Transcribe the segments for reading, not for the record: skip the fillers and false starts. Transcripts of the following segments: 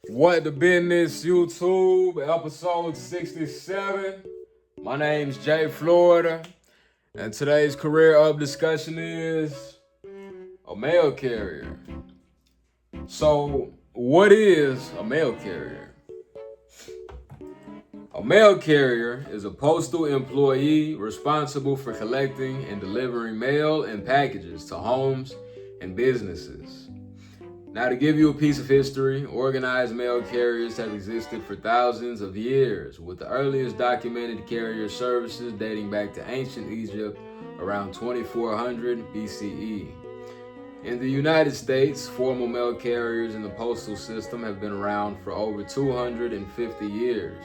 What the business, YouTube, episode 67. My name's Jay Florida, and today's career up discussion is a mail carrier. So, what is a mail carrier? A mail carrier is a postal employee responsible for collecting and delivering mail and packages to homes and businesses. Now, to give you a piece of history, organized mail carriers have existed for thousands of years, with the earliest documented carrier services dating back to ancient Egypt around 2400 BCE. In the United States, formal mail carriers in the postal system have been around for over 250 years,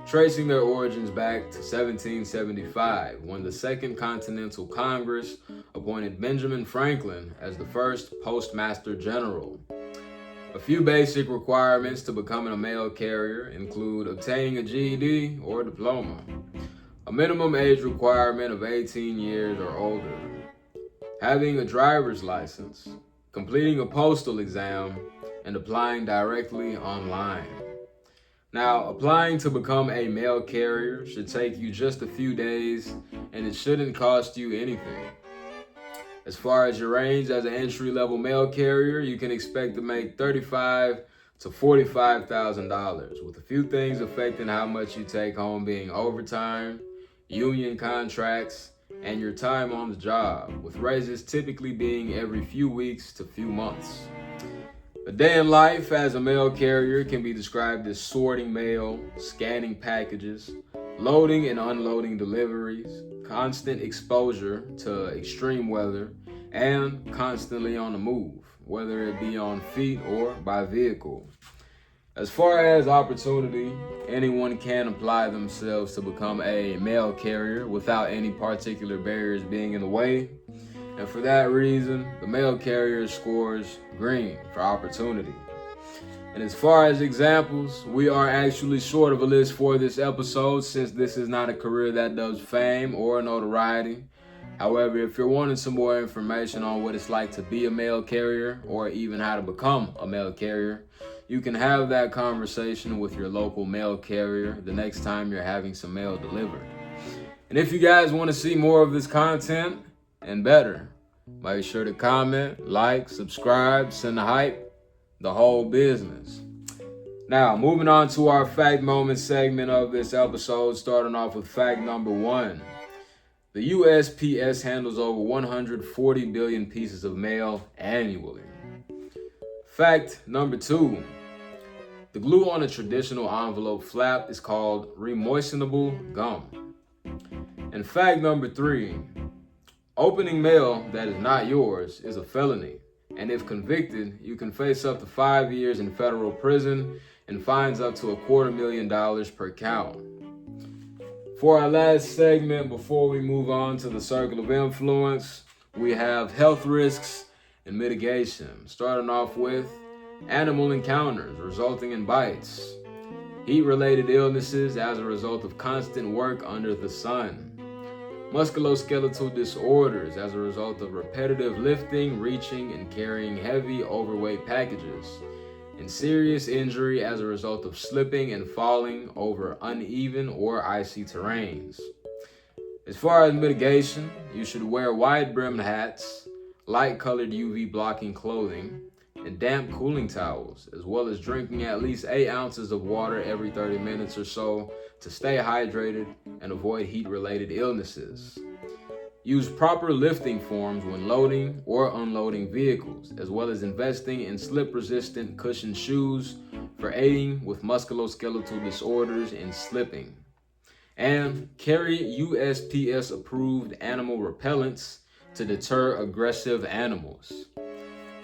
tracing their origins back to 1775, when the Second Continental Congress appointed Benjamin Franklin as the first Postmaster General. A few basic requirements to becoming a mail carrier include obtaining a GED or diploma, a minimum age requirement of 18 years or older, having a driver's license, completing a postal exam, and applying directly online. Now, applying to become a mail carrier should take you just a few days, and it shouldn't cost you anything. As far as your range as an entry-level mail carrier, you can expect to make $35,000 to $45,000, with a few things affecting how much you take home being overtime, union contracts, and your time on the job, with raises typically being every few weeks to few months. A day in life as a mail carrier can be described as sorting mail, scanning packages, loading and unloading deliveries, constant exposure to extreme weather, and constantly on the move, whether it be on feet or by vehicle. As far as opportunity, anyone can apply themselves to become a mail carrier without any particular barriers being in the way. And for that reason, the mail carrier scores green for opportunity. And as far as examples, we are actually short of a list for this episode since this is not a career that does fame or notoriety. However, if you're wanting some more information on what it's like to be a mail carrier or even how to become a mail carrier, you can have that conversation with your local mail carrier the next time you're having some mail delivered. And if you guys want to see more of this content and better, make sure to comment, like, subscribe, send the hype, the whole business. Now, moving on to our fact moment segment of this episode, starting off with fact number 1. The USPS handles over 140 billion pieces of mail annually. Fact number 2. The glue on a traditional envelope flap is called remoistenable gum. And fact number 3. Opening mail that is not yours is a felony, and if convicted, you can face up to 5 years in federal prison and fines up to $250,000 per count. For our last segment, before we move on to the circle of influence, we have health risks and mitigation, starting off with animal encounters resulting in bites, heat-related illnesses as a result of constant work under the sun, musculoskeletal disorders as a result of repetitive lifting, reaching, and carrying heavy, overweight packages, and serious injury as a result of slipping and falling over uneven or icy terrains. As far as mitigation, you should wear wide-brimmed hats, light-colored UV-blocking clothing, and damp cooling towels, as well as drinking at least 8 ounces of water every 30 minutes or so to stay hydrated and avoid heat-related illnesses. Use proper lifting forms when loading or unloading vehicles, as well as investing in slip-resistant cushioned shoes for aiding with musculoskeletal disorders and slipping. And carry USPS-approved animal repellents to deter aggressive animals.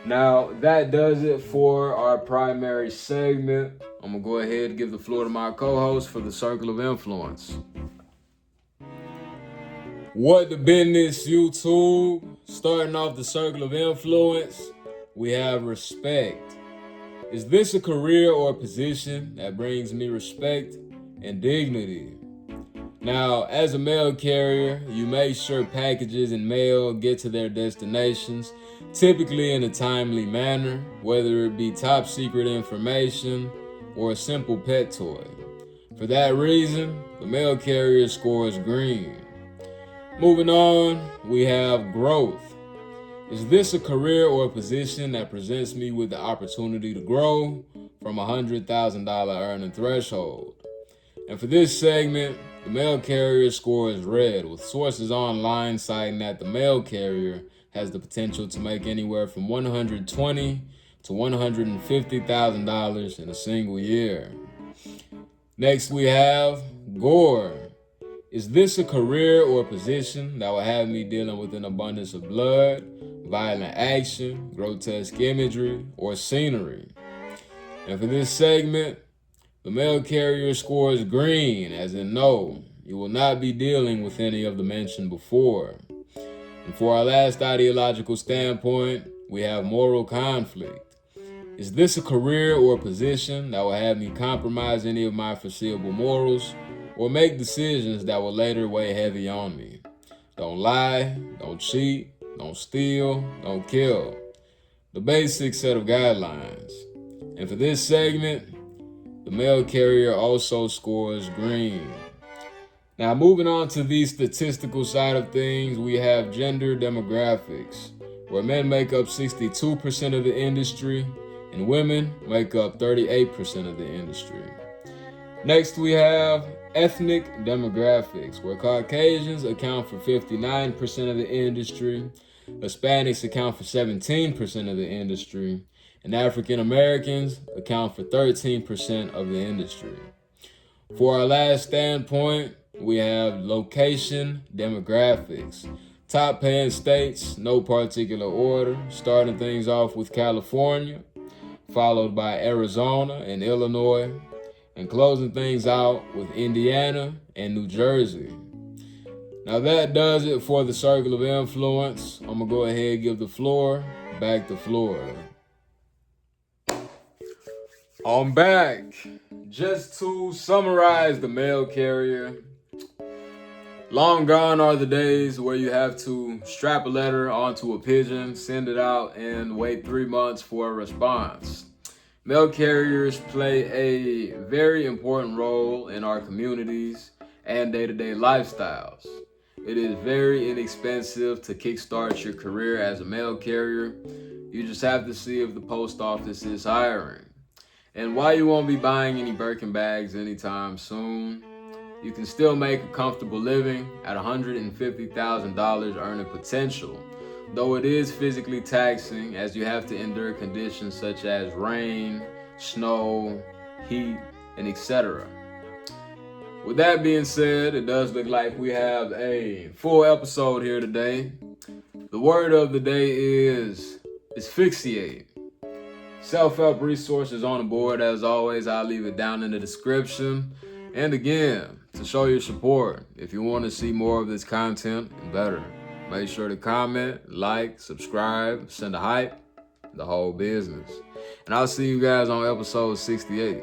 Now, that does it for our primary segment. I'm going to go ahead and give the floor to my co-host for the Circle of Influence. What the business, YouTube? Starting off the Circle of Influence, we have respect. Is this a career or position that brings me respect and dignity? Now, as a mail carrier, you make sure packages and mail get to their destinations, typically in a timely manner, whether it be top secret information, or a simple pet toy. For that reason, the mail carrier scores green. Moving on, we have growth. Is this a career or a position that presents me with the opportunity to grow from a $100,000 earning threshold? And for this segment, the mail carrier score is red, with sources online citing that the mail carrier has the potential to make anywhere from $120,000 to $150,000 in a single year. Next, we have gore. Is this a career or a position that will have me dealing with an abundance of blood, violent action, grotesque imagery, or scenery? And for this segment, the mail carrier scores green, as in no, you will not be dealing with any of the mentioned before. And for our last ideological standpoint, we have moral conflict. Is this a career or a position that will have me compromise any of my foreseeable morals or make decisions that will later weigh heavy on me? Don't lie, don't cheat, don't steal, don't kill. The basic set of guidelines. And for this segment, the mail carrier also scores green. Now, moving on to the statistical side of things, we have gender demographics, where men make up 62% of the industry and women make up 38% of the industry. Next, we have ethnic demographics, where Caucasians account for 59% of the industry, Hispanics account for 17% of the industry, and African Americans account for 13% of the industry. For our last standpoint, we have location demographics. Top paying states, no particular order, starting things off with California, followed by Arizona and Illinois, and closing things out with Indiana and New Jersey. Now that does it for the circle of influence. I'm gonna go ahead and give the floor back to Florida. I'm back. Just to summarize the mail carrier, long gone are the days where you have to strap a letter onto a pigeon, send it out, and wait 3 months for a response. Mail carriers play a very important role in our communities and day-to-day lifestyles. It is very inexpensive to kickstart your career as a mail carrier. You just have to see if the post office is hiring. And while you won't be buying any Birkin bags anytime soon, you can still make a comfortable living at $150,000 earning potential, though it is physically taxing as you have to endure conditions such as rain, snow, heat, and etc. With that being said, it does look like we have a full episode here today. The word of the day is Asphyxiate. Self-help resources on the board. As always, I'll leave it down in the description. And again, to show your support, if you want to see more of this content and better, make sure to comment, like, subscribe, send a hype, the whole business. And I'll see you guys on episode 68.